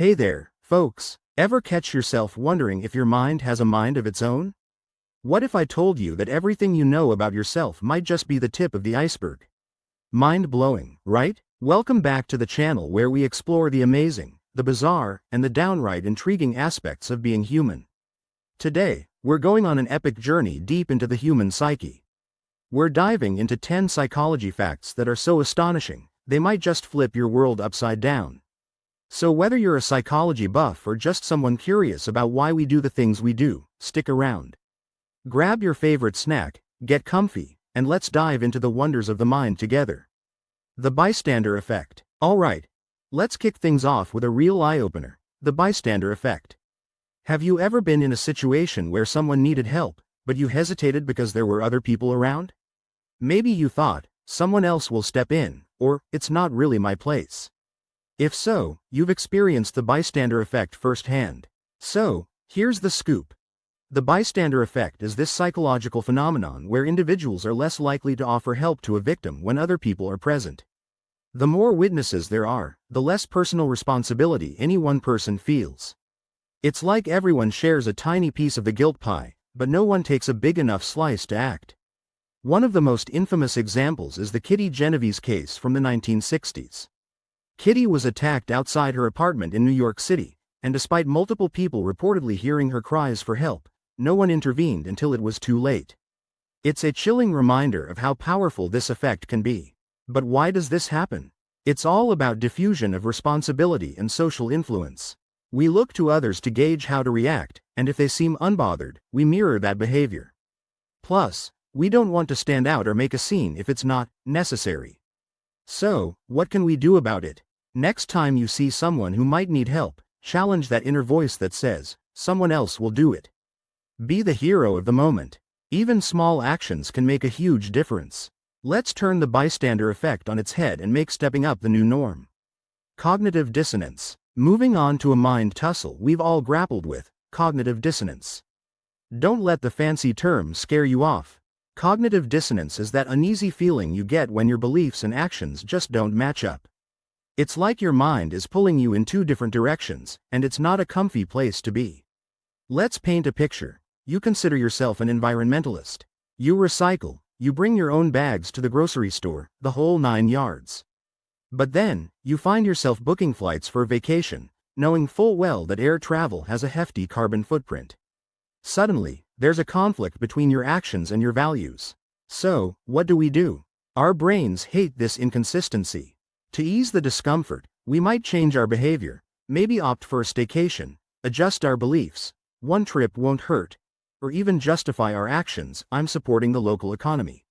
Hey there, folks. Ever catch yourself wondering if your mind has a mind of its own? What if I told you that everything you know about yourself might just be the tip of the iceberg? Mind-blowing, right? Welcome back to the channel where we explore the amazing, the bizarre, and the downright intriguing aspects of being human. Today, we're going on an epic journey deep into the human psyche. We're diving into 10 psychology facts that are so astonishing, they might just flip your world upside down. So whether you're a psychology buff or just someone curious about why we do the things we do, stick around. Grab your favorite snack, get comfy, and let's dive into the wonders of the mind together. The bystander effect. Alright, let's kick things off with a real eye-opener, the bystander effect. Have you ever been in a situation where someone needed help, but you hesitated because there were other people around? Maybe you thought, someone else will step in, or, it's not really my place. If so, you've experienced the bystander effect firsthand. So, here's the scoop. The bystander effect is this psychological phenomenon where individuals are less likely to offer help to a victim when other people are present. The more witnesses there are, the less personal responsibility any one person feels. It's like everyone shares a tiny piece of the guilt pie, but no one takes a big enough slice to act. One of the most infamous examples is the Kitty Genovese case from the 1960s. Kitty was attacked outside her apartment in New York City, and despite multiple people reportedly hearing her cries for help, no one intervened until it was too late. It's a chilling reminder of how powerful this effect can be. But why does this happen? It's all about diffusion of responsibility and social influence. We look to others to gauge how to react, and if they seem unbothered, we mirror that behavior. Plus, we don't want to stand out or make a scene if it's not necessary. So, what can we do about it? Next time you see someone who might need help, challenge that inner voice that says, someone else will do it. Be the hero of the moment. Even small actions can make a huge difference. Let's turn the bystander effect on its head and make stepping up the new norm. Cognitive dissonance. Moving on to a mind tussle we've all grappled with, cognitive dissonance. Don't let the fancy term scare you off. Cognitive dissonance is that uneasy feeling you get when your beliefs and actions just don't match up. It's like your mind is pulling you in two different directions, and it's not a comfy place to be. Let's paint a picture. You consider yourself an environmentalist. You recycle, you bring your own bags to the grocery store, the whole 9 yards. But then, you find yourself booking flights for a vacation, knowing full well that air travel has a hefty carbon footprint. Suddenly, there's a conflict between your actions and your values. So, what do? Our brains hate this inconsistency. To ease the discomfort, we might change our behavior, maybe opt for a staycation, adjust our beliefs, one trip won't hurt, or even justify our actions, I'm supporting the local economy.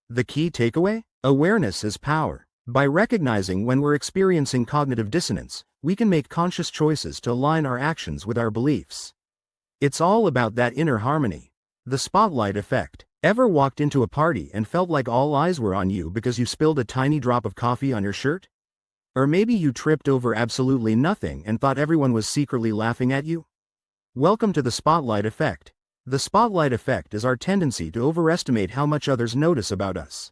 The key takeaway? Awareness is power. By recognizing when we're experiencing cognitive dissonance, we can make conscious choices to align our actions with our beliefs. It's all about that inner harmony. The spotlight effect. Ever walked into a party and felt like all eyes were on you because you spilled a tiny drop of coffee on your shirt? Or maybe you tripped over absolutely nothing and thought everyone was secretly laughing at you? Welcome to the spotlight effect. The spotlight effect is our tendency to overestimate how much others notice about us.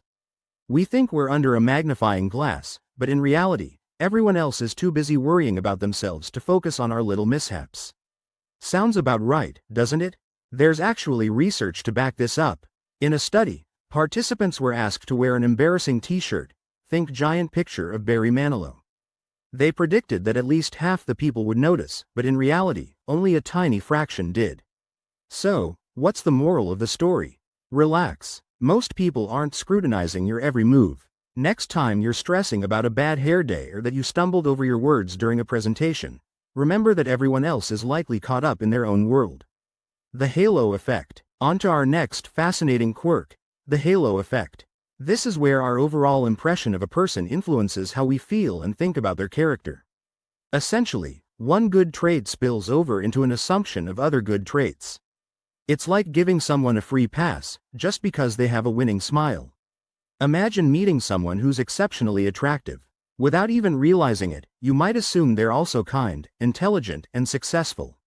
We think we're under a magnifying glass, but in reality, everyone else is too busy worrying about themselves to focus on our little mishaps. Sounds about right, doesn't it? There's actually research to back this up. In a study, participants were asked to wear an embarrassing t-shirt, think giant picture of Barry Manilow. They predicted that at least half the people would notice, but in reality, only a tiny fraction did. So, what's the moral of the story? Relax. Most people aren't scrutinizing your every move. Next time you're stressing about a bad hair day or that you stumbled over your words during a presentation, remember that everyone else is likely caught up in their own world. The halo effect. On to our next fascinating quirk, the halo effect. This is where our overall impression of a person influences how we feel and think about their character. Essentially, one good trait spills over into an assumption of other good traits. It's like giving someone a free pass, just because they have a winning smile. Imagine meeting someone who's exceptionally attractive. Without even realizing it, you might assume they're also kind, intelligent, and successful.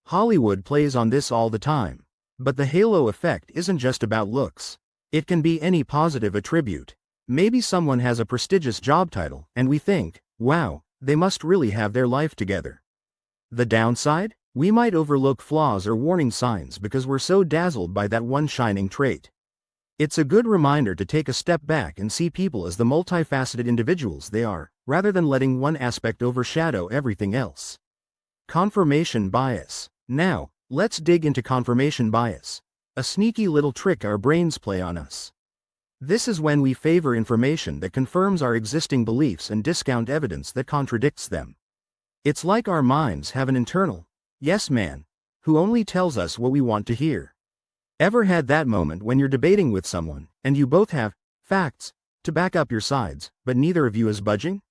Hollywood plays on this all the time. But the halo effect isn't just about looks. It can be any positive attribute. Maybe someone has a prestigious job title, and we think, wow, they must really have their life together. The downside? We might overlook flaws or warning signs because we're so dazzled by that one shining trait. It's a good reminder to take a step back and see people as the multifaceted individuals they are, rather than letting one aspect overshadow everything else. Confirmation bias. Now, let's dig into confirmation bias, a sneaky little trick our brains play on us. This is when we favor information that confirms our existing beliefs and discount evidence that contradicts them. It's like our minds have an internal yes man who only tells us what we want to hear. Ever had that moment when you're debating with someone, and you both have facts to back up your sides, but neither of you is budging?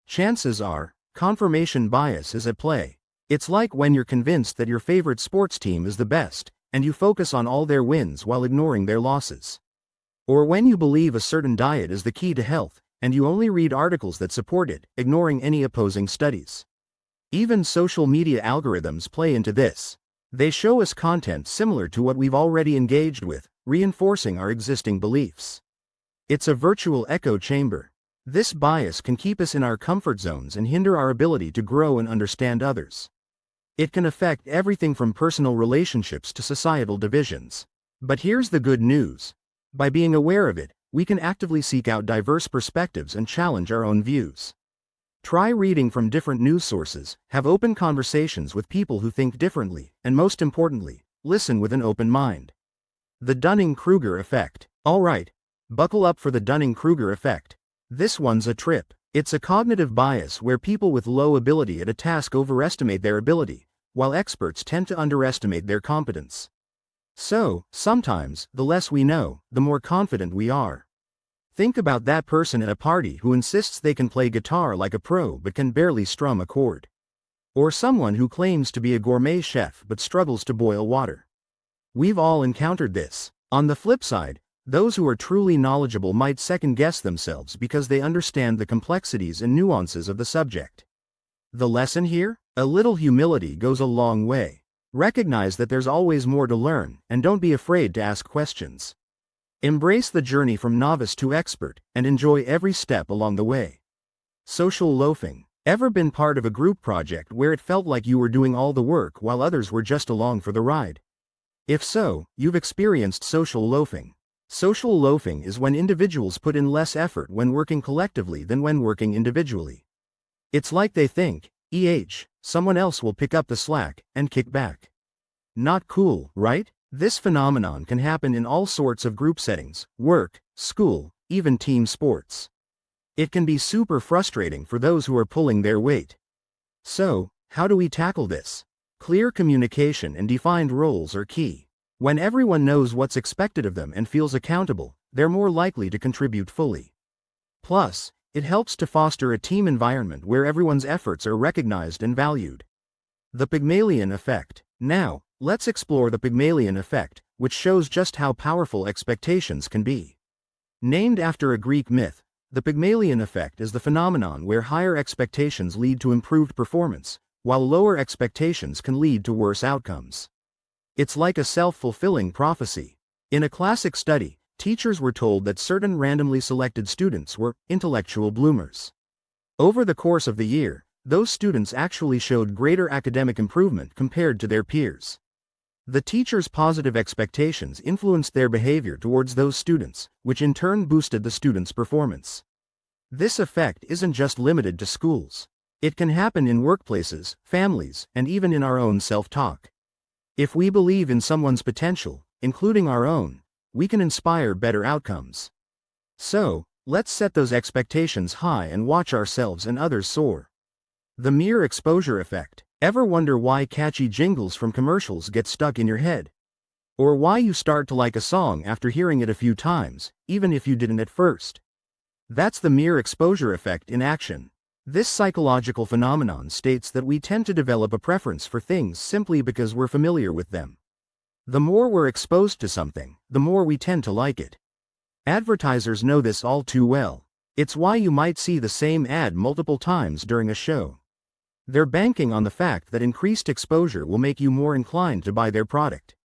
Chances are, confirmation bias is at play. It's like when you're convinced that your favorite sports team is the best, and you focus on all their wins while ignoring their losses. Or when you believe a certain diet is the key to health, and you only read articles that support it, ignoring any opposing studies. Even social media algorithms play into this. They show us content similar to what we've already engaged with, reinforcing our existing beliefs. It's a virtual echo chamber. This bias can keep us in our comfort zones and hinder our ability to grow and understand others. It can affect everything from personal relationships to societal divisions. But here's the good news. By being aware of it, we can actively seek out diverse perspectives and challenge our own views. Try reading from different news sources, have open conversations with people who think differently, and most importantly, listen with an open mind. The Dunning-Kruger effect. Alright, buckle up for the Dunning-Kruger effect. This one's a trip. It's a cognitive bias where people with low ability at a task overestimate their ability, while experts tend to underestimate their competence. So, sometimes, the less we know, the more confident we are. Think about that person at a party who insists they can play guitar like a pro but can barely strum a chord. Or someone who claims to be a gourmet chef but struggles to boil water. We've all encountered this. On the flip side, those who are truly knowledgeable might second-guess themselves because they understand the complexities and nuances of the subject. The lesson here? A little humility goes a long way. Recognize that there's always more to learn, and don't be afraid to ask questions. Embrace the journey from novice to expert, and enjoy every step along the way. Social loafing. Ever been part of a group project where it felt like you were doing all the work while others were just along for the ride? If so, you've experienced social loafing. Social loafing is when individuals put in less effort when working collectively than when working individually. It's like they think, someone else will pick up the slack, and kick back. Not cool, right? This phenomenon can happen in all sorts of group settings, work, school, even team sports. It can be super frustrating for those who are pulling their weight. So, how do we tackle this? Clear communication and defined roles are key. When everyone knows what's expected of them and feels accountable, they're more likely to contribute fully. Plus, it helps to foster a team environment where everyone's efforts are recognized and valued. The Pygmalion effect. Now, let's explore the Pygmalion effect, which shows just how powerful expectations can be. Named after a Greek myth, the Pygmalion effect is the phenomenon where higher expectations lead to improved performance, while lower expectations can lead to worse outcomes. It's like a self-fulfilling prophecy. In a classic study, teachers were told that certain randomly selected students were intellectual bloomers. Over the course of the year, those students actually showed greater academic improvement compared to their peers. The teacher's positive expectations influenced their behavior towards those students, which in turn boosted the students' performance. This effect isn't just limited to schools. It can happen in workplaces, families, and even in our own self-talk. If we believe in someone's potential, including our own, we can inspire better outcomes. So, let's set those expectations high and watch ourselves and others soar. The mere exposure effect. Ever wonder why catchy jingles from commercials get stuck in your head? Or why you start to like a song after hearing it a few times, even if you didn't at first? That's the mere exposure effect in action. This psychological phenomenon states that we tend to develop a preference for things simply because we're familiar with them. The more we're exposed to something, the more we tend to like it. Advertisers know this all too well. It's why you might see the same ad multiple times during a show. They're banking on the fact that increased exposure will make you more inclined to buy their product.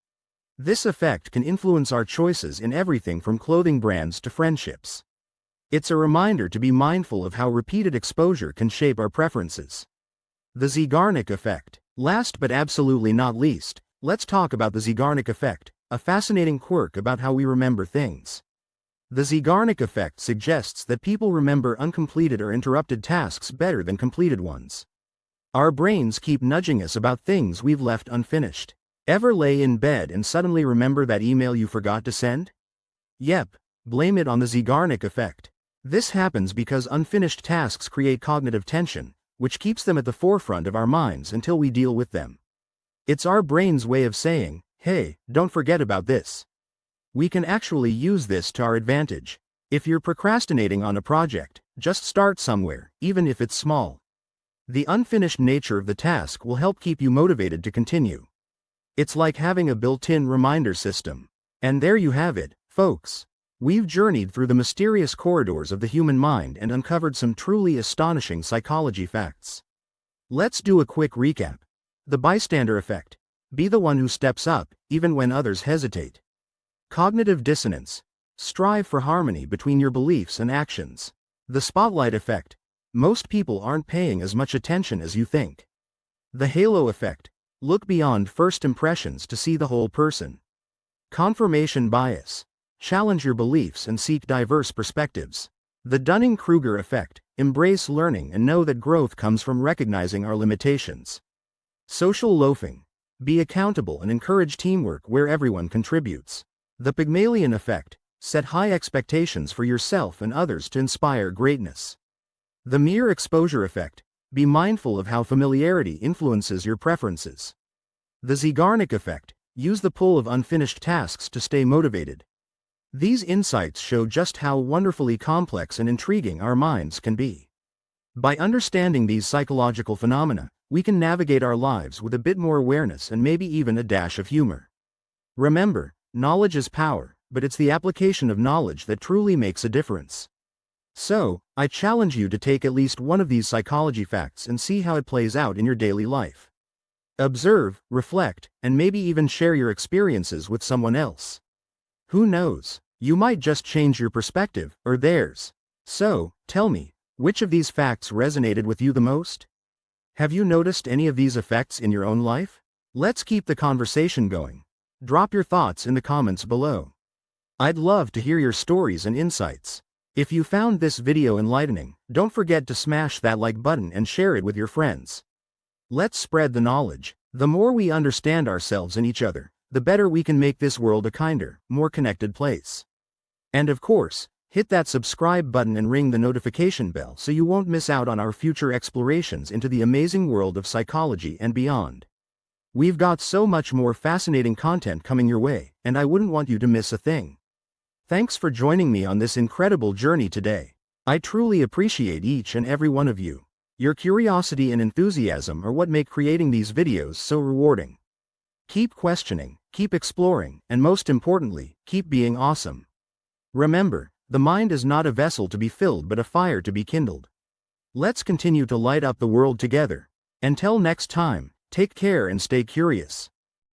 This effect can influence our choices in everything from clothing brands to friendships. It's a reminder to be mindful of how repeated exposure can shape our preferences. The Zeigarnik effect. Last but absolutely not least, let's talk about the Zeigarnik effect, a fascinating quirk about how we remember things. The Zeigarnik effect suggests that people remember uncompleted or interrupted tasks better than completed ones. Our brains keep nudging us about things we've left unfinished. Ever lay in bed and suddenly remember that email you forgot to send? Yep, blame it on the Zeigarnik effect. This happens because unfinished tasks create cognitive tension, which keeps them at the forefront of our minds until we deal with them. It's our brain's way of saying, hey, don't forget about this. We can actually use this to our advantage. If you're procrastinating on a project, just start somewhere, even if it's small. The unfinished nature of the task will help keep you motivated to continue. It's like having a built-in reminder system. And there you have it, folks. We've journeyed through the mysterious corridors of the human mind and uncovered some truly astonishing psychology facts. Let's do a quick recap. The bystander effect. Be the one who steps up, even when others hesitate. Cognitive dissonance. Strive for harmony between your beliefs and actions. The spotlight effect. Most people aren't paying as much attention as you think. The halo effect. Look beyond first impressions to see the whole person. Confirmation bias. Challenge your beliefs and seek diverse perspectives. The Dunning-Kruger effect. Embrace learning and know that growth comes from recognizing our limitations. Social loafing. Be accountable and encourage teamwork where everyone contributes. The Pygmalion effect. Set high expectations for yourself and others to inspire greatness. The mere exposure effect. Be mindful of how familiarity influences your preferences. The Zeigarnik effect. Use the pull of unfinished tasks to stay motivated. These insights show just how wonderfully complex and intriguing our minds can be. By understanding these psychological phenomena, we can navigate our lives with a bit more awareness and maybe even a dash of humor. Remember, knowledge is power, but it's the application of knowledge that truly makes a difference. So, I challenge you to take at least one of these psychology facts and see how it plays out in your daily life. Observe, reflect, and maybe even share your experiences with someone else. Who knows? You might just change your perspective, or theirs. So, tell me, which of these facts resonated with you the most? Have you noticed any of these effects in your own life? Let's keep the conversation going. Drop your thoughts in the comments below. I'd love to hear your stories and insights. If you found this video enlightening, don't forget to smash that like button and share it with your friends. Let's spread the knowledge. The more we understand ourselves and each other, the better we can make this world a kinder, more connected place. And of course, hit that subscribe button and ring the notification bell so you won't miss out on our future explorations into the amazing world of psychology and beyond. We've got so much more fascinating content coming your way, and I wouldn't want you to miss a thing. Thanks for joining me on this incredible journey today. I truly appreciate each and every one of you. Your curiosity and enthusiasm are what make creating these videos so rewarding. Keep questioning, keep exploring, and most importantly, keep being awesome. Remember, the mind is not a vessel to be filled but a fire to be kindled. Let's continue to light up the world together. Until next time, take care and stay curious.